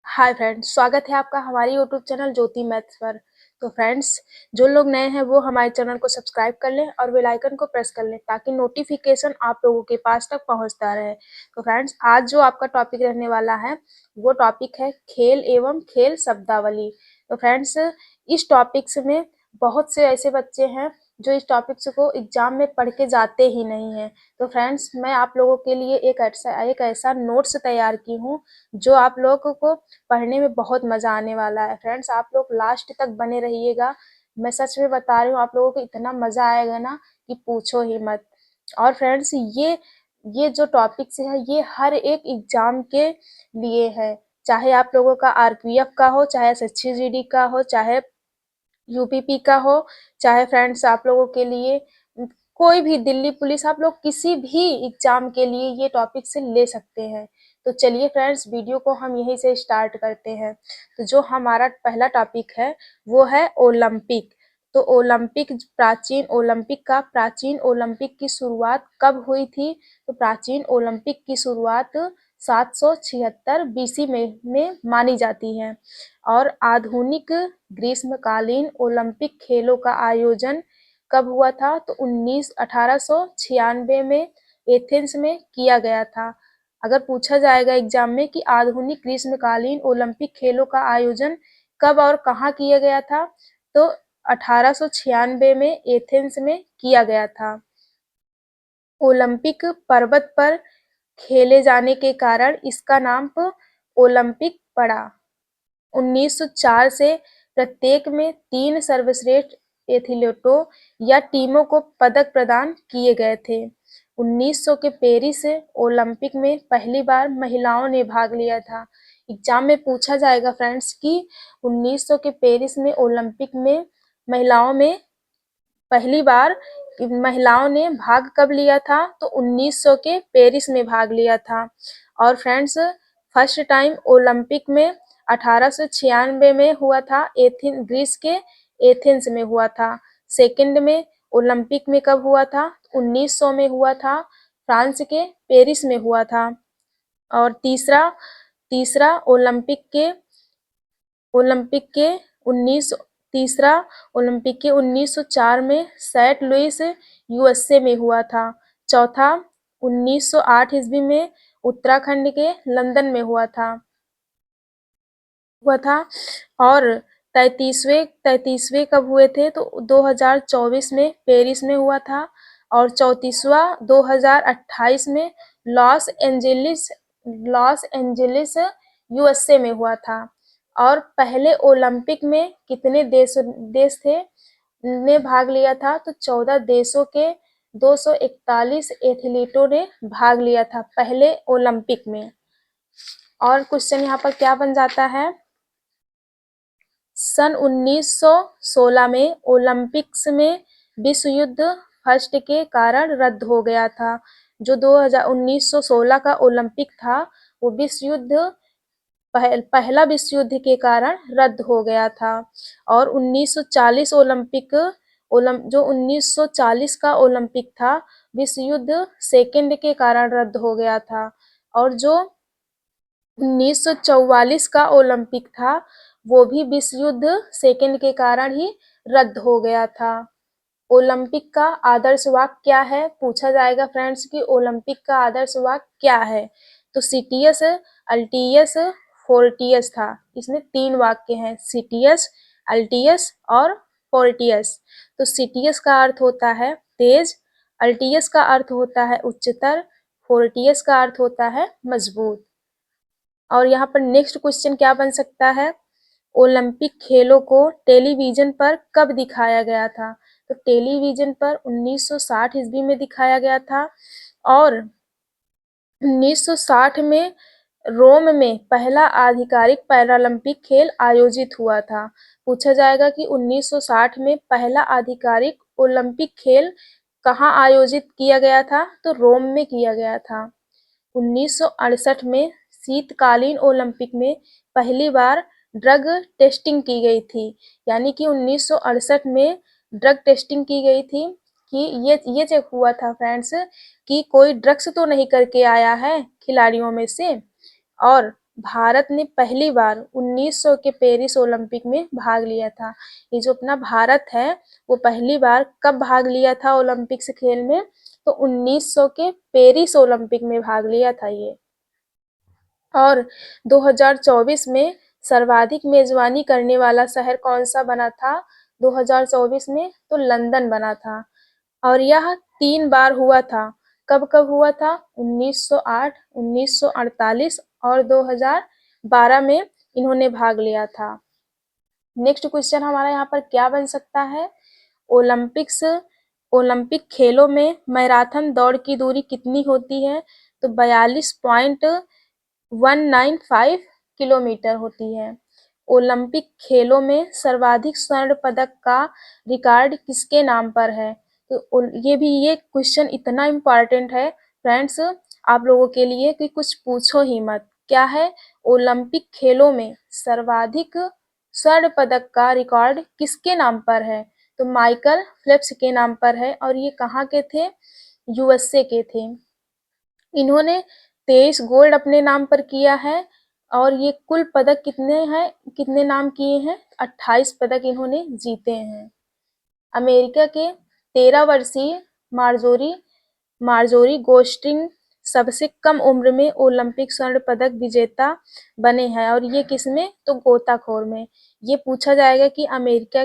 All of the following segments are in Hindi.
हाय फ्रेंड्स, स्वागत है आपका हमारे यूट्यूब चैनल ज्योति मैथ्स पर। तो फ्रेंड्स, जो लोग नए हैं वो हमारे चैनल को सब्सक्राइब कर लें और बेल आइकन को प्रेस कर लें ताकि नोटिफिकेशन आप लोगों के पास तक पहुंचता रहे। तो फ्रेंड्स, आज जो आपका टॉपिक रहने वाला है वो टॉपिक है खेल एवं खेल शब्दावली। तो फ्रेंड्स, इस टॉपिक्स में बहुत से ऐसे बच्चे हैं जो इस टॉपिक्स को एग्जाम में पढ़ के जाते ही नहीं हैं। तो फ्रेंड्स, मैं आप लोगों के लिए एक ऐसा नोट्स तैयार की हूँ जो आप लोगों को पढ़ने में बहुत मजा आने वाला है। फ्रेंड्स, आप लोग लास्ट तक बने रहिएगा। मैं सच में बता रही हूँ, आप लोगों को इतना मजा आएगा ना कि पूछो ही मत। और फ्रेंड्स, ये जो टॉपिक्स है ये हर एक एग्जाम के लिए है, चाहे आप लोगों का आरपीएफ का हो, चाहे एसएससी जीडी का हो, चाहे यूपीपी का हो, चाहे फ्रेंड्स आप लोगों के लिए कोई भी दिल्ली पुलिस, आप लोग किसी भी एग्जाम के लिए ये टॉपिक से ले सकते हैं। तो चलिए फ्रेंड्स, वीडियो को हम यहीं से स्टार्ट करते हैं। तो जो हमारा पहला टॉपिक है वो है ओलंपिक। तो प्राचीन ओलंपिक की शुरुआत कब हुई थी? तो प्राचीन ओलंपिक की शुरुआत 776 बीसी में मानी जाती है। और आधुनिक ग्रीष्मकालीन ओलंपिक खेलों का आयोजन कब हुआ था? तो 1896 में एथेंस में किया गया था। अगर पूछा जाएगा एग्जाम में कि आधुनिक ग्रीष्मकालीन ओलंपिक खेलों का आयोजन कब और कहाँ किया गया था, तो 1896 में एथेंस में किया गया था। ओलंपिक पर्वत पर खेले जाने के कारण इसका नाम ओलंपिक पड़ा। 1904 से प्रत्येक में 3 सर्वश्रेष्ठ एथलीटों या टीमों को पदक प्रदान किए गए थे। 1900 के पेरिस ओलंपिक में पहली बार महिलाओं ने भाग लिया था। एग्जाम में पूछा जाएगा फ्रेंड्स कि 1900 के पेरिस में ओलंपिक में महिलाओं में पहली बार महिलाओं ने भाग कब लिया था? तो 1900 के पेरिस में भाग लिया था। और फ्रेंड्स, फर्स्ट टाइम ओलंपिक में 1896 में हुआ था, ग्रीस के एथेंस में हुआ था। सेकंड में ओलंपिक में कब हुआ था? 1900 में हुआ था, फ्रांस के पेरिस में हुआ था। और तीसरा तीसरा ओलंपिक के 1904 में सेंट लुइस यूएसए में हुआ था। चौथा 1908 ईस्वी में उत्तराखंड के लंदन में हुआ था। और 33वें कब हुए थे? तो 2024 में पेरिस में हुआ था। और 34वां 2028 में लॉस एंजलिस यूएसए में हुआ था। और पहले ओलंपिक में कितने देश थे ने भाग लिया था? तो 14 देशों के 241 एथलीटों ने भाग लिया था पहले ओलंपिक में। और क्वेश्चन यहाँ पर क्या बन जाता है? सन 1916 में ओलंपिक्स में विश्व युद्ध फर्स्ट के कारण रद्द हो गया था। जो 1916 का ओलंपिक था वो पहला विश्व युद्ध के कारण रद्द हो गया था। और 1940 जो 1940 का ओलंपिक था विश्व युद्ध सेकेंड के कारण रद्द हो गया था। और जो 1944 का ओलंपिक था वो भी विश्व युद्ध सेकेंड के कारण ही रद्द हो गया था। ओलंपिक का आदर्श वाक्य क्या है? पूछा जाएगा फ्रेंड्स कि ओलंपिक का आदर्श वाक्य क्या है? तो सिटियस, अल्टियस, फोर्टियस था। इसमें 3 वाक्य हैं, सिटियस, अल्टियस और फोर्टियस। तो सिटियस का अर्थ होता है तेज, अल्टियस का अर्थ होता है उच्चतर, फोर्टियस का अर्थ होता है मजबूत। और यहाँ पर नेक्स्ट क्वेश्चन क्या बन सकता है? ओलंपिक खेलों को टेलीविजन पर कब दिखाया गया था? तो टेलीविजन पर 1960 ईस्वी में दिखाया गया था। और 1960 में रोम में पहला आधिकारिक पैरालंपिक खेल आयोजित हुआ था। पूछा जाएगा कि 1960 में पहला आधिकारिक ओलंपिक खेल कहाँ आयोजित किया गया था? तो रोम में किया गया था। 1968 में शीतकालीन ओलंपिक में पहली बार ड्रग टेस्टिंग की गई थी। यानी कि 1968 में ड्रग टेस्टिंग की गई थी कि ये चेक हुआ था फ्रेंड्स कि कोई ड्रग्स तो नहीं करके आया है खिलाड़ियों में से। और भारत ने पहली बार 1900 के पेरिस ओलंपिक में भाग लिया था। ये जो अपना भारत है वो पहली बार कब भाग लिया था ओलंपिक्स खेल में, तो 1900 के पेरिस ओलंपिक में भाग लिया था ये। और 2024 में सर्वाधिक मेजबानी करने वाला शहर कौन सा बना था 2024 में, तो लंदन बना था। और यह 3 बार हुआ था। कब कब हुआ था? 1908, 1948 और 2012 में इन्होंने भाग लिया था। नेक्स्ट क्वेश्चन हमारा यहाँ पर क्या बन सकता है? ओलंपिक खेलों में मैराथन दौड़ की दूरी कितनी होती है? तो 42.195 किलोमीटर होती है। ओलंपिक खेलों में सर्वाधिक स्वर्ण पदक का रिकॉर्ड किसके नाम पर है? तो ये क्वेश्चन इतना इम्पोर्टेंट है फ्रेंड्स आप लोगों के लिए कि कुछ पूछो ही मत। क्या है? ओलंपिक खेलों में सर्वाधिक स्वर्ण पदक का रिकॉर्ड किसके नाम पर है? तो माइकल फेल्प्स के नाम पर है और ये कहाँ के थे? यूएसए के थे। इन्होंने 23 गोल्ड अपने नाम पर किया है और ये कुल पदक कितने नाम किए हैं? 28 पदक इन्होंने जीते हैं। अमेरिका के 13 वर्षीय मार्जोरी गोस्टिंग सबसे कम उम्र में ओलंपिक स्वर्ण पदक विजेता बने हैं और ये किसमें? तो गोताखोर में। ये पूछा जाएगा कि अमेरिका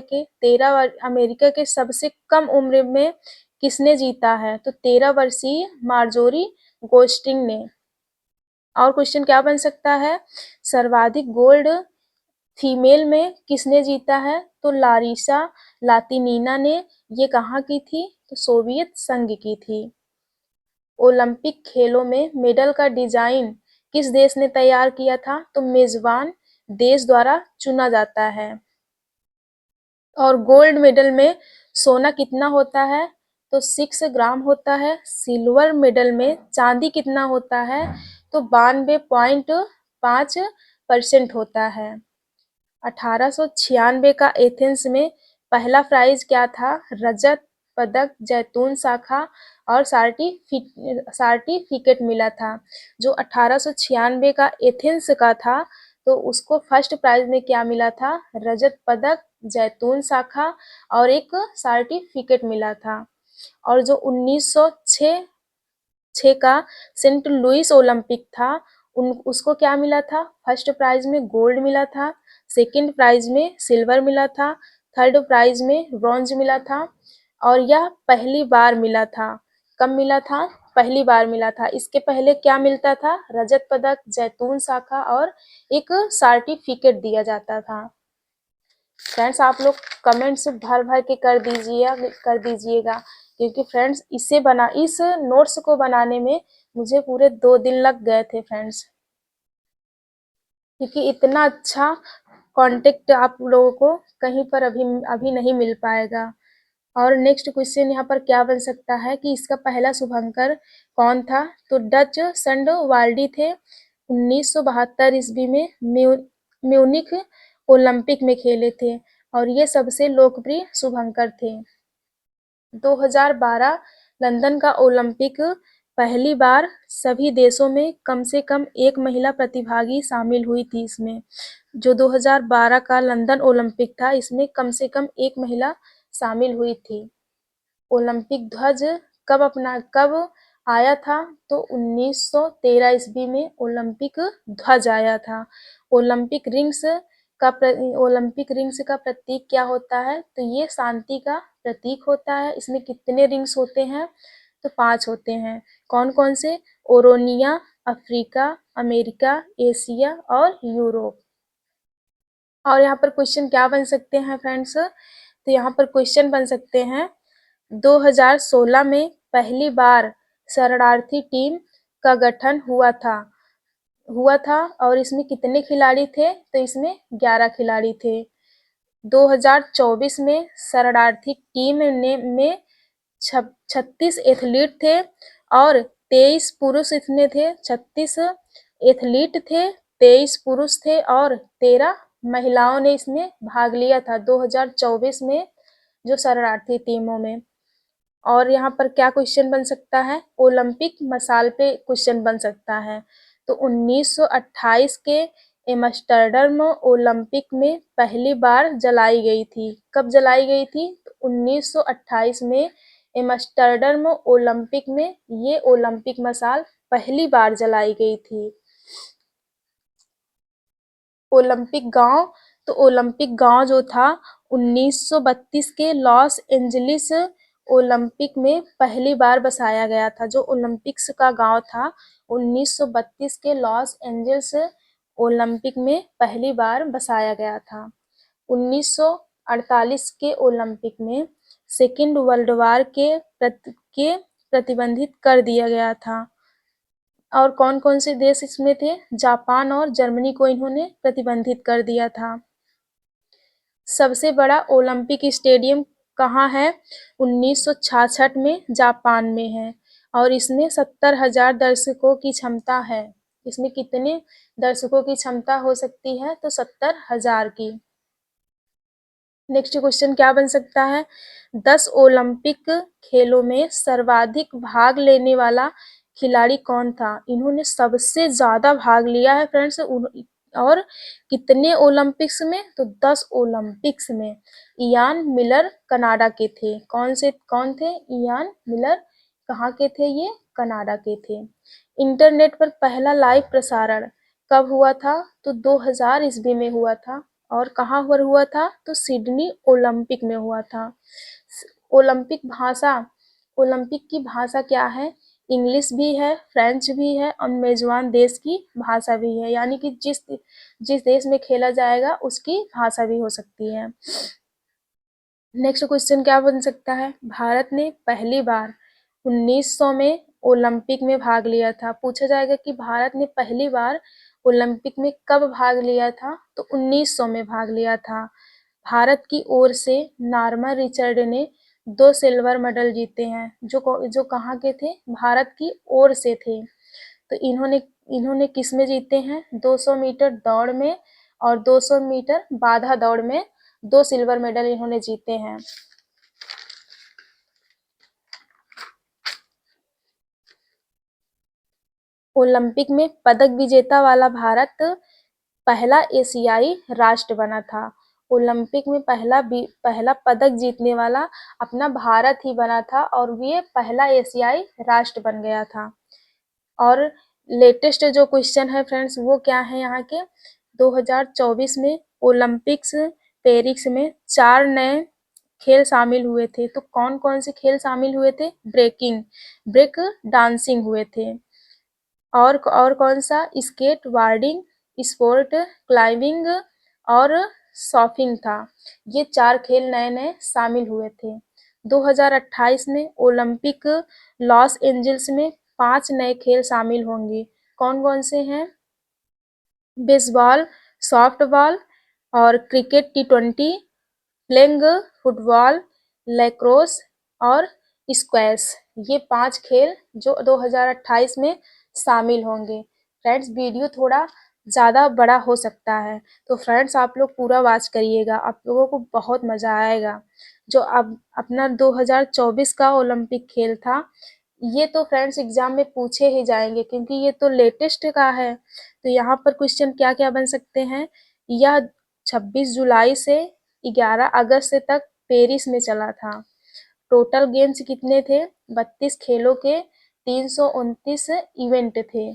के सबसे कम उम्र में किसने जीता है? तो 13 वर्षीय मार्जोरी गोस्टिंग ने। और क्वेश्चन क्या बन सकता है? सर्वाधिक गोल्ड फीमेल में किसने जीता है? तो लारिसा लातिनीना ने। ये कहाँ की थी? तो सोवियत संघ की थी। ओलंपिक खेलों में मेडल का डिजाइन किस देश ने तैयार किया था? तो मेजबान देश द्वारा चुना जाता है। और गोल्ड मेडल में सोना कितना होता है? तो 6 ग्राम होता है। सिल्वर मेडल में चांदी कितना होता है? तो 92.5% होता है। 1896 का एथेंस में पहला प्राइज क्या था? रजत पदक, जैतून शाखा और सर्टिफिकेट मिला था। जो 1896 का एथेंस का था तो उसको फर्स्ट प्राइज में क्या मिला था? रजत पदक, जैतून शाखा और एक सर्टिफिकेट मिला था। और जो 1906 का सेंट लुइस ओलंपिक था उसको क्या मिला था? फर्स्ट प्राइज में गोल्ड मिला था, सेकंड प्राइज में सिल्वर मिला था, थर्ड प्राइज में ब्रॉन्ज मिला था और यह पहली बार मिला था। कब मिला था? पहली बार मिला था। इसके पहले क्या मिलता था? रजत पदक, जैतून शाखा और एक सर्टिफिकेट दिया जाता था। फ्रेंड्स आप लोग कमेंट्स भर भर के कर दीजिएगा क्योंकि फ्रेंड्स इस नोट्स को बनाने में मुझे पूरे 2 दिन लग गए थे फ्रेंड्स, क्योंकि इतना अच्छा कांटेक्ट आप लोगों को कहीं पर अभी नहीं मिल पाएगा। और नेक्स्ट क्वेश्चन यहाँ पर क्या बन सकता है कि इसका पहला शुभंकर कौन था? तो डच संड वाल्डी थे। 1972 ईस्वी में म्यूनिख ओलंपिक में खेले थे और ये सबसे लोकप्रिय शुभंकर थे। 2012 लंदन का ओलंपिक पहली बार सभी देशों में कम से कम एक महिला प्रतिभागी शामिल हुई थी इसमें। जो 2012 का लंदन ओलंपिक था इसमें कम से कम एक महिला शामिल हुई थी। ओलंपिक ध्वज कब आया था? तो 1913 ईस्वी में ओलंपिक ध्वज आया था। ओलंपिक रिंग्स का प्रतीक क्या होता है? तो ये शांति का प्रतीक होता है। इसमें कितने रिंग्स होते हैं? तो 5 होते हैं। कौन कौन से? ओरोनिया, अफ्रीका, अमेरिका, एशिया और यूरोप। और यहाँ पर क्वेश्चन क्या बन सकते हैं फ्रेंड्स? तो यहाँ पर क्वेश्चन बन सकते हैं 2016 में पहली बार शरणार्थी टीम का गठन हुआ था और इसमें कितने खिलाड़ी थे? तो इसमें 11 खिलाड़ी थे। 2024 में शरणार्थी टीम में 36 एथलीट थे और 23 पुरुष इसमें थे। 36 एथलीट थे, 23 पुरुष थे और 13 महिलाओं ने इसमें भाग लिया था 2024 में जो शरणार्थी टीमों में। और यहाँ पर क्या क्वेश्चन बन सकता है? ओलंपिक मसाल पे क्वेश्चन बन सकता है। तो 1928 के एम्स्टर्डम ओलंपिक में पहली बार जलाई गई थी। कब जलाई गई थी? तो 1928 में एम्स्टर्डम ओलंपिक में ये ओलंपिक मशाल पहली बार जलाई गई थी। ओलंपिक गांव, तो ओलंपिक गांव जो था 1932 के लॉस एंजलिस ओलंपिक में पहली बार बसाया गया था। जो ओलंपिक्स का गांव था 1932 के लॉस एंजल्स ओलंपिक में पहली बार बसाया गया था। 1948 के ओलंपिक में सेकेंड वर्ल्ड वार के प्रतिबंधित कर दिया गया था। और कौन कौन से देश इसमें थे? जापान और जर्मनी को इन्होंने प्रतिबंधित कर दिया था। सबसे बड़ा ओलंपिक स्टेडियम कहाँ है? 1966 में जापान में है और इसमें 70,000 दर्शकों की क्षमता है। इसमें कितने दर्शकों की क्षमता हो सकती है? तो 70,000 की। नेक्स्ट क्वेश्चन क्या बन सकता है? 10 ओलंपिक खेलों में सर्वाधिक भाग लेने वाला खिलाड़ी कौन था? इन्होंने सबसे ज्यादा भाग लिया है फ्रेंड्स। और कितने ओलंपिक्स में? तो 10 ओलंपिक्स में। इयान मिलर कनाडा के थे। कौन थे? इयान मिलर कहाँ के थे? ये कनाडा के थे। इंटरनेट पर पहला लाइव प्रसारण कब हुआ था? तो 2000 ईस्वी में हुआ था। और कहाँ पर हुआ था? तो सिडनी ओलंपिक में हुआ था। ओलंपिक भाषा, ओलंपिक की भाषा क्या है? इंग्लिश भी है, फ्रेंच भी है और मेजबान देश की भाषा भी है। यानी कि जिस देश में खेला जाएगा उसकी भाषा भी हो सकती है। नेक्स्ट क्वेश्चन क्या बन सकता है? भारत ने पहली बार 1900 में ओलंपिक में भाग लिया था। पूछा जाएगा कि भारत ने पहली बार ओलंपिक में कब भाग लिया था? तो 1900 में भाग लिया था। भारत की ओर से नॉर्मा रिचर्ड ने 2 सिल्वर मेडल जीते हैं। जो कहाँ के थे? भारत की ओर से थे। तो इन्होंने इन्होंने किस में जीते हैं? 200 मीटर दौड़ में और 200 मीटर बाधा दौड़ में 2 सिल्वर मेडल इन्होंने जीते हैं। ओलंपिक में पदक विजेता वाला भारत पहला एशियाई राष्ट्र बना था। ओलंपिक में पहला पदक जीतने वाला अपना भारत ही बना था और ये पहला एशियाई राष्ट्र बन गया था। और लेटेस्ट जो क्वेश्चन है फ्रेंड्स वो क्या है यहाँ के? 2024 में ओलंपिक्स पेरिस में 4 नए खेल शामिल हुए थे। तो कौन कौन से खेल शामिल हुए थे? ब्रेक डांसिंग हुए थे। और कौन सा? स्केट बोर्डिंग, स्पोर्ट क्लाइंबिंग और सर्फिंग था। ये 4 खेल नए नए शामिल हुए थे। 2028 में ओलंपिक लॉस एंजल्स में 5 नए खेल शामिल होंगे। कौन कौन से हैं? बेसबॉल, सॉफ्टबॉल और cricket T20, flag football, lacrosse और स्क्वैश। ये 5 खेल जो 2028 में शामिल होंगे। फ्रेंड्स वीडियो थोड़ा ज़्यादा बड़ा हो सकता है तो फ्रेंड्स आप लोग पूरा वॉच करिएगा, आप लोगों को बहुत मज़ा आएगा। जो अब अपना 2024 का ओलंपिक खेल था ये तो फ्रेंड्स एग्जाम में पूछे ही जाएंगे क्योंकि ये तो लेटेस्ट का है। तो यहाँ पर क्वेश्चन क्या क्या बन सकते हैं? यह 26 जुलाई से 11 अगस्त तक पेरिस में चला था। टोटल गेम्स कितने थे? 32 खेलों के 329 इवेंट थे।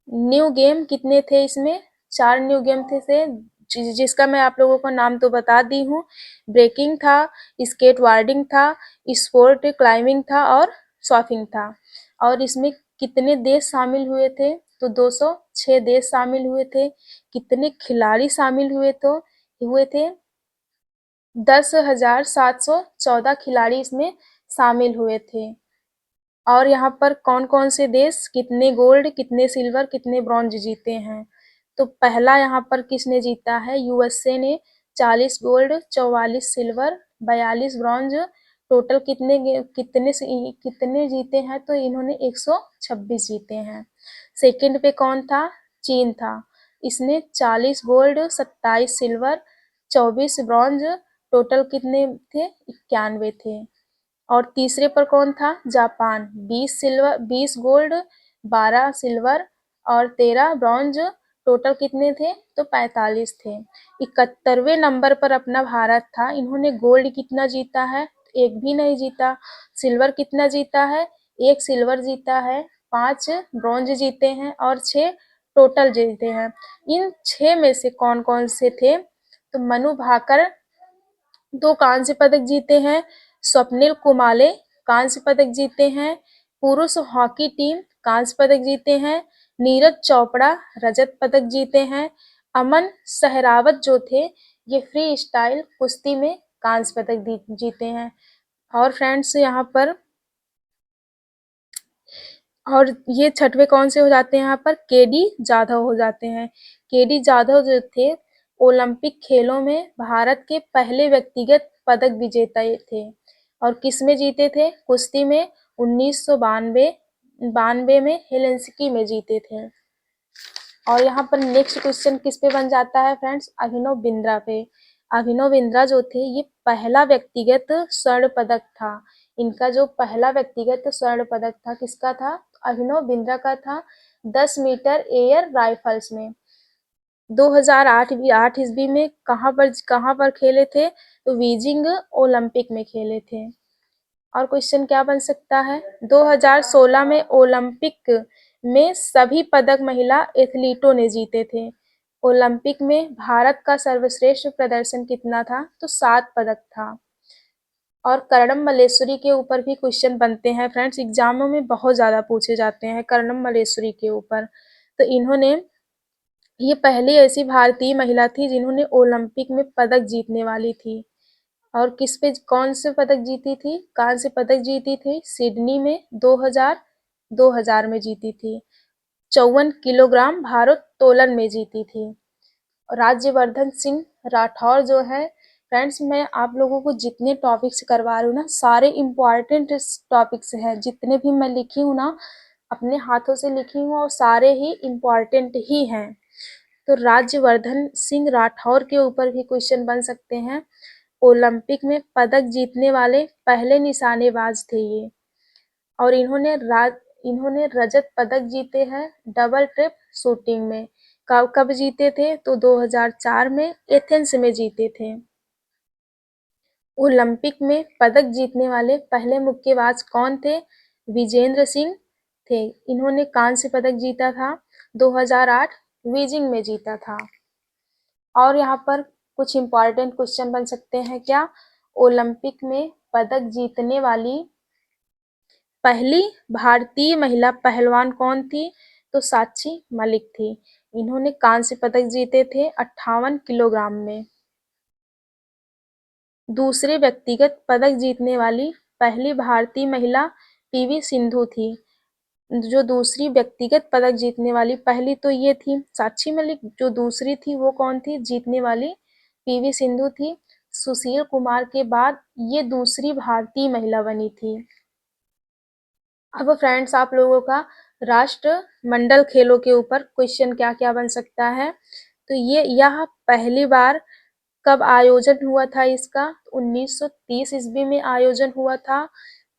न्यू गेम कितने थे इसमें? 4 न्यू गेम थे जिसका मैं आप लोगों को नाम तो बता दी हूँ। ब्रेकिंग था, स्केट बोर्डिंग था, स्पोर्ट क्लाइंबिंग था और सर्फिंग था। और इसमें कितने देश शामिल हुए थे? तो 206 देश शामिल हुए थे। कितने खिलाड़ी शामिल हुए थे? 10,714 खिलाड़ी इसमें शामिल हुए थे। और यहाँ पर कौन कौन से देश कितने गोल्ड, कितने सिल्वर, कितने ब्रॉन्ज जीते हैं? तो पहला यहाँ पर किसने जीता है? यूएसए ने 40 गोल्ड, 44 सिल्वर, 42 ब्रॉन्ज। टोटल कितने जीते हैं? तो इन्होंने 126 जीते हैं। सेकंड पे कौन था? चीन था। इसने 40 गोल्ड, 27 सिल्वर, 24 ब्रॉन्ज। टोटल कितने थे? 91 थे। और तीसरे पर कौन था? जापान। 20 गोल्ड, 12 सिल्वर और 13 ब्रॉन्ज। टोटल कितने थे? तो 45 थे। 71वें नंबर पर अपना भारत था। इन्होंने गोल्ड कितना जीता है? एक भी नहीं जीता। सिल्वर कितना जीता है? एक सिल्वर जीता है। 5 ब्रॉन्ज जीते हैं और 6 टोटल जीते हैं। इन 6 में से कौन कौन से थे? तो मनु भाकर 2 कांस्य पदक जीते हैं। स्वप्निल कुमाले कांस्य पदक जीते हैं। पुरुष हॉकी टीम कांस्य पदक जीते हैं। नीरज चोपड़ा रजत पदक जीते हैं। अमन सहरावत जो थे ये फ्री स्टाइल कुश्ती में कांस्य पदक जीते हैं। और फ्रेंड्स यहाँ पर और ये छठवें कौन से हो जाते हैं? यहाँ पर केडी जाधव हो जाते हैं। केडी जाधव जो थे ओलंपिक खेलों में भारत के पहले व्यक्तिगत पदक विजेता थे। और किस में जीते थे? कुश्ती में 1992 में हेलेंसिकी में जीते थे। और यहाँ पर नेक्स्ट क्वेश्चन किस पे बन जाता है फ्रेंड्स? अभिनव बिंद्रा पे। अभिनव बिंद्रा जो थे ये पहला व्यक्तिगत स्वर्ण पदक था। इनका जो पहला व्यक्तिगत स्वर्ण पदक था किसका था? अभिनव बिंद्रा का था 10 मीटर एयर राइफल्स में। 2008 ईस्वी में कहाँ पर खेले थे? तो बीजिंग ओलंपिक में खेले थे। और क्वेश्चन क्या बन सकता है? 2016 में ओलंपिक में सभी पदक महिला एथलीटों ने जीते थे। ओलंपिक में भारत का सर्वश्रेष्ठ प्रदर्शन कितना था? तो 7 पदक था। और कर्णम मल्लेश्वरी के ऊपर भी क्वेश्चन बनते हैं फ्रेंड्स, एग्जामों में बहुत ज़्यादा पूछे जाते हैं कर्णम मल्लेश्वरी के ऊपर। तो इन्होंने ये पहली ऐसी भारतीय महिला थी जिन्होंने ओलंपिक में पदक जीतने वाली थी। और किस पे कौन से पदक जीती थी? कांस्य पदक जीती थी सिडनी में 2000 में जीती थी। 54 किलोग्राम भारोत्तोलन में जीती थी। राज्यवर्धन सिंह राठौर जो है फ्रेंड्स, मैं आप लोगों को जितने टॉपिक्स करवा रही हूँ ना सारे इम्पॉर्टेंट टॉपिक्स हैं। जितने भी मैं लिखी हूँ ना अपने हाथों से लिखी हूँ और सारे ही इम्पॉर्टेंट ही हैं। तो राज्यवर्धन सिंह राठौर के ऊपर भी क्वेश्चन बन सकते हैं। ओलंपिक में पदक जीतने वाले पहले निशानेबाज थे ये। और इन्होंने रजत पदक जीते हैं डबल ट्रिप शूटिंग में। कब जीते थे? तो 2004 में एथेंस में जीते थे। ओलंपिक में पदक जीतने वाले पहले मुक्केबाज कौन थे? विजेंद्र सिंह थे। इन्होंने कांस्य पदक जीता था 2008 बीजिंग में जीता था। और यहाँ पर कुछ इम्पॉर्टेंट क्वेश्चन बन सकते हैं क्या? ओलंपिक में पदक जीतने वाली पहली भारतीय महिला पहलवान कौन थी? तो साक्षी मलिक थी। इन्होंने कांस्य पदक जीते थे 58 किलोग्राम में। दूसरे व्यक्तिगत पदक जीतने वाली पहली भारतीय महिला पीवी सिंधु थी। जो दूसरी व्यक्तिगत पदक जीतने वाली पहली तो ये थी साक्षी मलिक, जो दूसरी थी वो कौन थी जीतने वाली? पीवी सिंधु थी। सुशील कुमार के बाद ये दूसरी भारतीय महिला बनी थी। अब फ्रेंड्स आप लोगों का राष्ट्रमंडल खेलों के ऊपर क्वेश्चन क्या क्या बन सकता है? तो यह पहली बार कब आयोजन हुआ था इसका? 1930 ईस्वी में आयोजन हुआ था।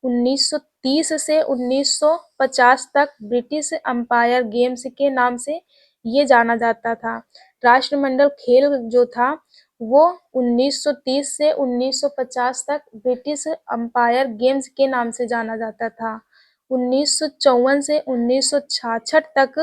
1930 से 1950 तक ब्रिटिश अंपायर गेम्स के नाम से ये जाना जाता था। राष्ट्रमंडल खेल जो था वो 1930 से 1950 तक ब्रिटिश अंपायर गेम्स के नाम से जाना जाता था। 1954 से 1966 तक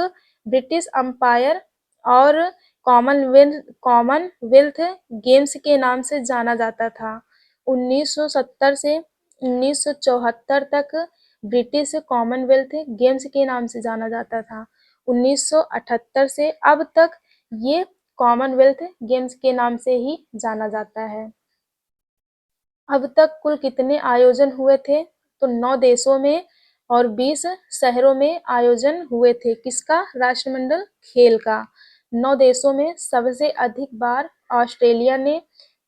ब्रिटिश अंपायर और कॉमनवेल्थ गेम्स के नाम से जाना जाता था। 1970 से 1974 तक ब्रिटिश कॉमनवेल्थ गेम्स के नाम से जाना जाता था। 1978 से अब तक ये कॉमनवेल्थ गेम्स के नाम से ही जाना जाता है। अब तक कुल कितने आयोजन हुए थे? तो 9 देशों में और 20 शहरों में आयोजन हुए थे। किसका? राष्ट्रमंडल खेल का। 9 देशों में सबसे अधिक बार ऑस्ट्रेलिया ने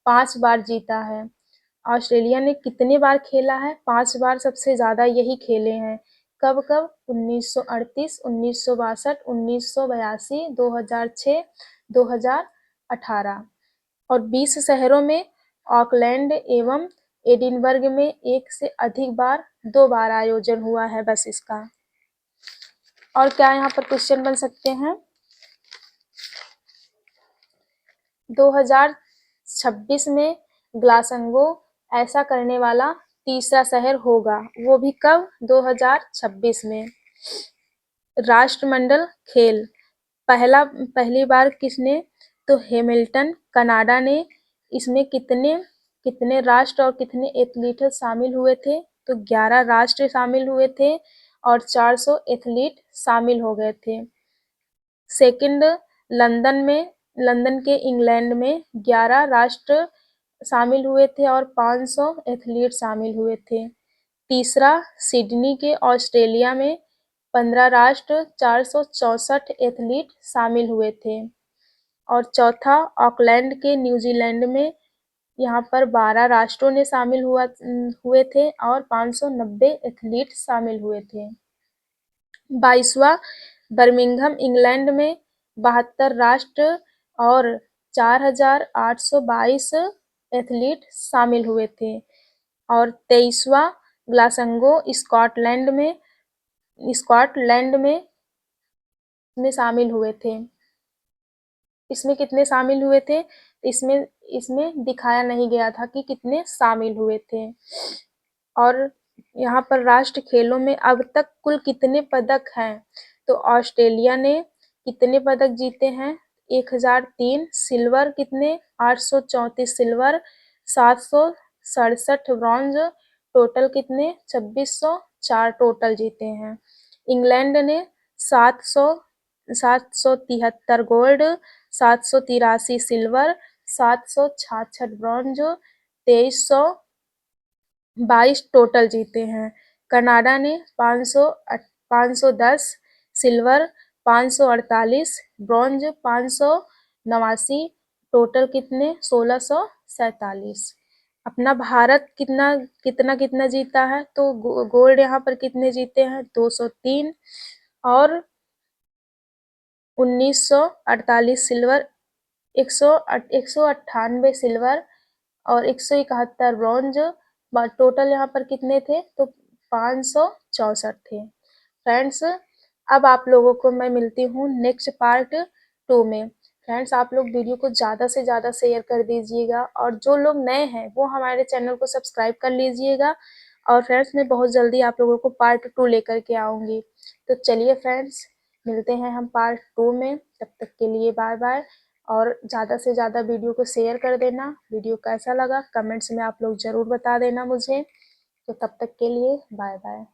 5 बार जीता है। ऑस्ट्रेलिया ने कितने बार खेला है? 5 बार सबसे ज़्यादा यही खेले हैं। कब कब? 1938, 1962, 1982, 2006, 2018। और 20 शहरों में ऑकलैंड एवं एडिनबर्ग में एक से अधिक बार 2 बार आयोजन हुआ है बस इसका। और क्या यहाँ पर क्वेश्चन बन सकते हैं, 2026 में ग्लासगो ऐसा करने वाला तीसरा शहर होगा, वो भी कब, 2026 में। राष्ट्रमंडल खेल पहली बार किसने, तो हैमिल्टन कनाडा ने। इसमें कितने कितने राष्ट्र और कितने एथलीट शामिल हुए थे, तो 11 राष्ट्र शामिल हुए थे और 400 एथलीट शामिल हो गए थे। सेकंड, लंदन के इंग्लैंड में 11 राष्ट्र शामिल हुए थे और 500 एथलीट शामिल हुए थे। तीसरा, सिडनी के ऑस्ट्रेलिया में 15 राष्ट्र 464 एथलीट शामिल हुए थे। और चौथा, ऑकलैंड के न्यूजीलैंड में यहाँ पर 12 राष्ट्रों ने शामिल हुए थे और 590 एथलीट शामिल हुए थे। 22वां, बर्मिंघम इंग्लैंड में 72 राष्ट्र और 4822 एथलीट शामिल हुए थे। और 23वां, ग्लासगो स्कॉटलैंड में शामिल हुए थे। इसमें कितने शामिल हुए थे, इसमें दिखाया नहीं गया था कि कितने शामिल हुए थे। और यहाँ पर राष्ट्र खेलों में अब तक कुल कितने पदक हैं, तो ऑस्ट्रेलिया ने कितने पदक जीते हैं, 1003। सिल्वर कितने, 834 सिल्वर, 767 ब्रॉन्ज, टोटल कितने, 2604 टोटल जीते हैं। इंग्लैंड ने 773 गोल्ड, 783 सिल्वर, 766 ब्रॉन्ज, 2322 टोटल जीते हैं। कनाडा ने 510 सिल्वर, 548 ब्रॉन्ज, 589, टोटल कितने, 1647। अपना भारत कितना कितना कितना जीता है, तो गोल्ड यहाँ पर कितने जीते हैं, 203 और 1948 सिल्वर, 198 सिल्वर और 171 ब्रॉन्ज, टोटल यहाँ पर कितने थे, तो 564 थे। फ्रेंड्स, अब आप लोगों को मैं मिलती हूँ नेक्स्ट पार्ट 2 में। फ्रेंड्स, आप लोग वीडियो को ज़्यादा से ज़्यादा शेयर कर दीजिएगा और जो लोग नए हैं वो हमारे चैनल को सब्सक्राइब कर लीजिएगा। और फ्रेंड्स, मैं बहुत जल्दी आप लोगों को पार्ट 2 लेकर के आऊँगी। तो चलिए फ्रेंड्स, मिलते हैं हम पार्ट 2 में। तब तक के लिए बाय बाय। और ज़्यादा से ज़्यादा वीडियो को शेयर कर देना। वीडियो कैसा लगा कमेंट्स में आप लोग ज़रूर बता देना मुझे। तो तब तक के लिए बाय बाय।